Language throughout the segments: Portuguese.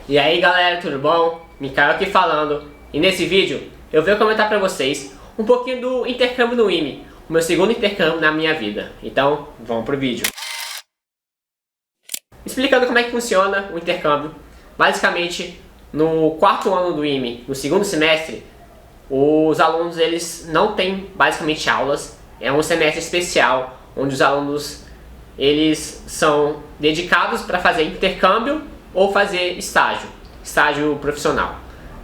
E aí galera, tudo bom? Mikael aqui falando, e nesse vídeo eu venho comentar pra vocês um pouquinho do intercâmbio no IME, o meu segundo intercâmbio na minha vida. Então, vamos pro vídeo. Explicando como é que funciona o intercâmbio. Basicamente, no quarto ano do IME, no segundo semestre, os alunos eles não têm basicamente aulas. É um semestre especial, onde os alunos eles são dedicados para fazer intercâmbio ou fazer estágio profissional,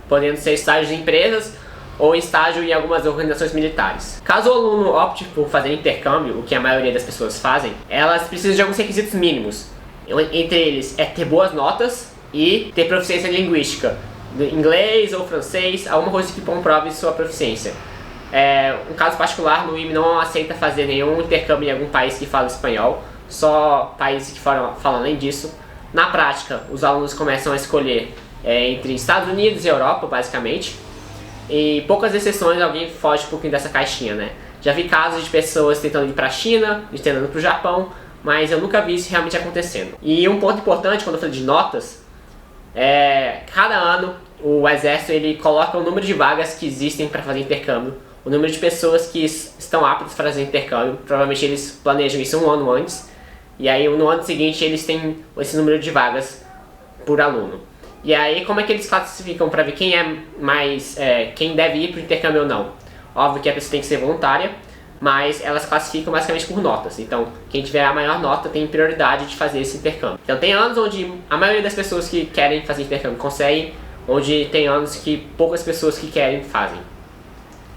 podendo ser estágio em empresas ou estágio em algumas organizações militares. Caso o aluno opte por fazer intercâmbio, o que a maioria das pessoas fazem, elas precisam de alguns requisitos mínimos. Entre eles é ter boas notas e ter proficiência linguística, inglês ou francês, alguma coisa que comprove sua proficiência. Um caso particular, no IME não aceita fazer nenhum intercâmbio em algum país que fala espanhol, só países que falam além disso. Na prática, os alunos começam a escolher entre Estados Unidos e Europa, basicamente. E poucas exceções, alguém foge um pouquinho dessa caixinha, né? Já vi casos de pessoas tentando ir para a China, tentando ir para o Japão, mas eu nunca vi isso realmente acontecendo. E um ponto importante quando eu falo de notas, cada ano o Exército ele coloca o número de vagas que existem para fazer intercâmbio, o número de pessoas que estão aptas para fazer intercâmbio. Provavelmente eles planejam isso um ano antes. E aí no ano seguinte eles têm esse número de vagas por aluno. E aí como é que eles classificam para ver quem quem deve ir para o intercâmbio ou não? Óbvio que a pessoa tem que ser voluntária, mas elas classificam basicamente por notas. Então quem tiver a maior nota tem prioridade de fazer esse intercâmbio. Então tem anos onde a maioria das pessoas que querem fazer intercâmbio conseguem, onde tem anos que poucas pessoas que querem fazem.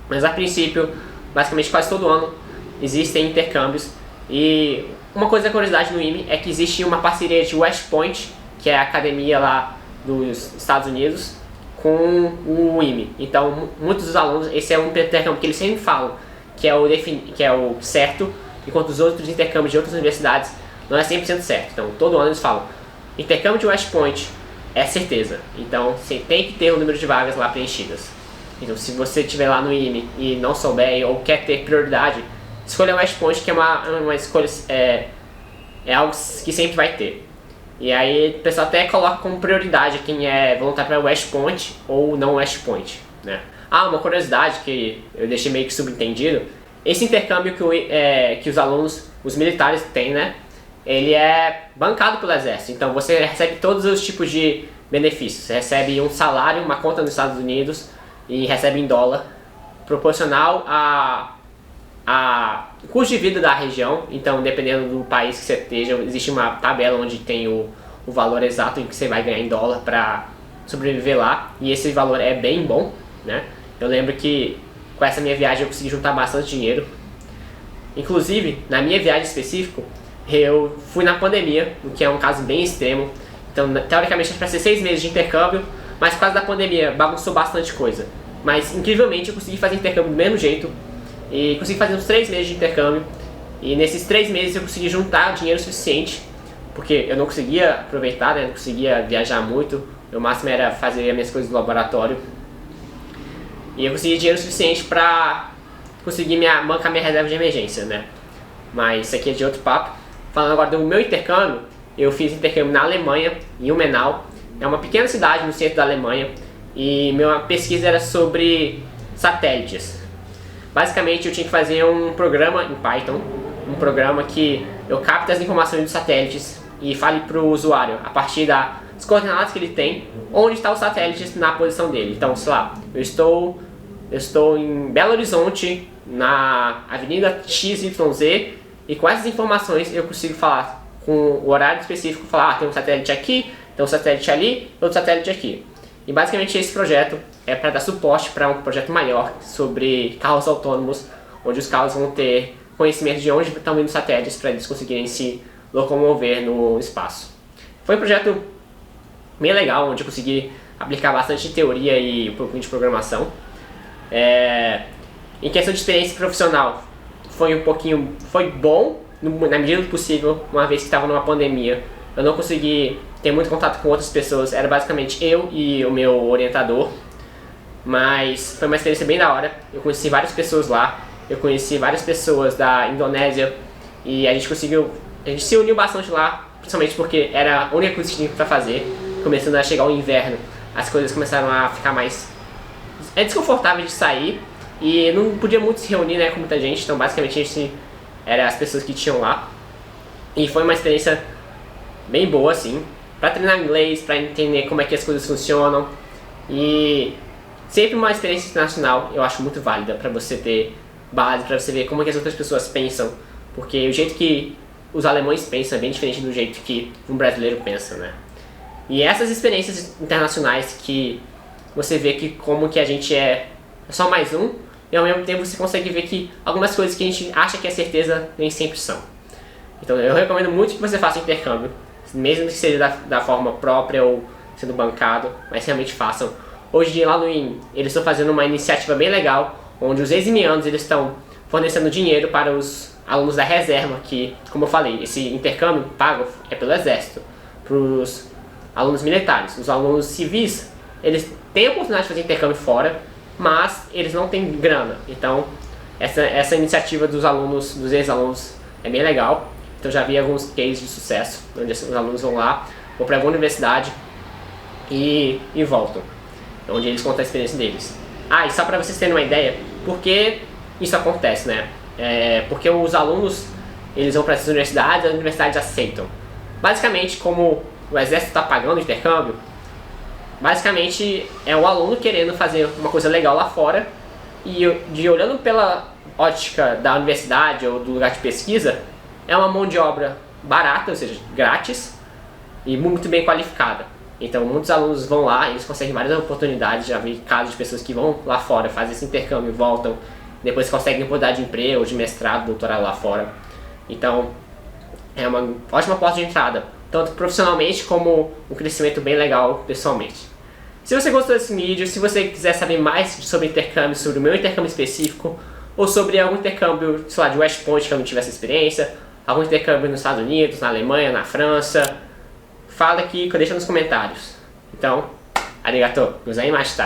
Mas a princípio, basicamente quase todo ano existem intercâmbios. E uma coisa, curiosidade no IME é que existe uma parceria de West Point, que é a academia lá dos Estados Unidos, com o IME. Então muitos dos alunos, esse é um intercâmbio que eles sempre falam que é o certo, enquanto os outros intercâmbios de outras universidades não é 100% certo. Então todo ano eles falam, intercâmbio de West Point é certeza, então você tem que ter o número de vagas lá preenchidas. Então se você estiver lá no IME e não souber ou quer ter prioridade, escolha o West Point, que é uma escolha, é algo que sempre vai ter. E aí o pessoal até coloca como prioridade quem é voluntário para West Point ou não West Point, né? Uma curiosidade que eu deixei meio que subentendido, esse intercâmbio que os alunos, os militares têm, né? Ele é bancado pelo Exército, então você recebe todos os tipos de benefícios. Você recebe um salário, uma conta nos Estados Unidos e recebe em dólar, proporcional a custo de vida da região. Então dependendo do país que você esteja, existe uma tabela onde tem o valor exato em que você vai ganhar em dólar para sobreviver lá, e esse valor é bem bom, né? Eu lembro que com essa minha viagem eu consegui juntar bastante dinheiro. Inclusive, na minha viagem específica, eu fui na pandemia, o que é um caso bem extremo. Então teoricamente era para ser 6 meses de intercâmbio, mas por causa da pandemia bagunçou bastante coisa. Mas incrivelmente eu consegui fazer intercâmbio do mesmo jeito. E consegui fazer uns 3 meses de intercâmbio. E nesses 3 meses eu consegui juntar dinheiro suficiente, porque eu não conseguia aproveitar, né? Não conseguia viajar muito. O máximo era fazer as minhas coisas no laboratório. E eu consegui dinheiro suficiente para conseguir bancar minha reserva de emergência, né? Mas isso aqui é de outro papo. Falando agora do meu intercâmbio, eu fiz intercâmbio na Alemanha, em Umenau. É uma pequena cidade no centro da Alemanha. E minha pesquisa era sobre satélites. Basicamente eu tinha que fazer um programa em Python, um programa que eu capte as informações dos satélites e fale para o usuário, a partir das coordenadas que ele tem, onde está o satélite na posição dele. Então, sei lá, eu estou em Belo Horizonte, na Avenida XYZ, e com essas informações eu consigo falar, com o horário específico, falar, tem um satélite aqui, tem um satélite ali, outro satélite aqui. E basicamente esse projeto é para dar suporte para um projeto maior sobre carros autônomos, onde os carros vão ter conhecimento de onde estão indo os satélites para eles conseguirem se locomover no espaço. Foi um projeto bem legal, onde eu consegui aplicar bastante teoria e um pouquinho de programação. Em questão de experiência profissional, foi bom na medida do possível, uma vez que estava numa pandemia. Eu não consegui ter muito contato com outras pessoas, era basicamente eu e o meu orientador, mas foi uma experiência bem da hora. Eu conheci várias pessoas lá, eu conheci várias pessoas da Indonésia, e a gente se uniu bastante lá, principalmente porque era a única coisa que tinha para fazer. começando a chegar o inverno, as coisas começaram a ficar mais desconfortável de sair e não podia muito se reunir, né, com muita gente, então basicamente a gente era as pessoas que tinham lá. E foi uma experiência bem boa, assim, pra treinar inglês, pra entender como é que as coisas funcionam. E sempre uma experiência internacional eu acho muito válida pra você ter base, pra você ver como é que as outras pessoas pensam, porque o jeito que os alemães pensam é bem diferente do jeito que um brasileiro pensa, né? E essas experiências internacionais que você vê que como que a gente é só mais um, e ao mesmo tempo você consegue ver que algumas coisas que a gente acha que é certeza nem sempre são. Então eu recomendo muito que você faça intercâmbio, mesmo que seja da forma própria ou sendo bancado, mas realmente façam. Hoje em dia lá no IME, eles estão fazendo uma iniciativa bem legal, onde os ex-imianos eles estão fornecendo dinheiro para os alunos da reserva, que, como eu falei, esse intercâmbio pago é pelo exército, para os alunos militares. Os alunos civis, eles têm a oportunidade de fazer intercâmbio fora, mas eles não têm grana. Então, essa iniciativa dos alunos, dos ex-alunos, é bem legal. Então já vi alguns cases de sucesso, onde os alunos vão lá, vão para alguma universidade e voltam, onde eles contam a experiência deles. E só para vocês terem uma ideia, por que isso acontece, né? Porque os alunos, eles vão para essas universidades, as universidades aceitam. Basicamente, como o exército está pagando o intercâmbio, basicamente é o aluno querendo fazer uma coisa legal lá fora e olhando pela ótica da universidade ou do lugar de pesquisa, é uma mão de obra barata, ou seja, grátis e muito bem qualificada. Então muitos alunos vão lá, eles conseguem várias oportunidades. Já vi casos de pessoas que vão lá fora, fazem esse intercâmbio, voltam, depois conseguem oportunidade de emprego, de mestrado, doutorado lá fora. Então é uma ótima porta de entrada, tanto profissionalmente como um crescimento bem legal pessoalmente. Se você gostou desse vídeo, se você quiser saber mais sobre intercâmbio, sobre o meu intercâmbio específico, ou sobre algum intercâmbio, sei lá, de West Point que eu não tive essa experiência, algum intercâmbio nos Estados Unidos, na Alemanha, na França, fala aqui, deixa nos comentários. Então, arigatou, gozaimasu.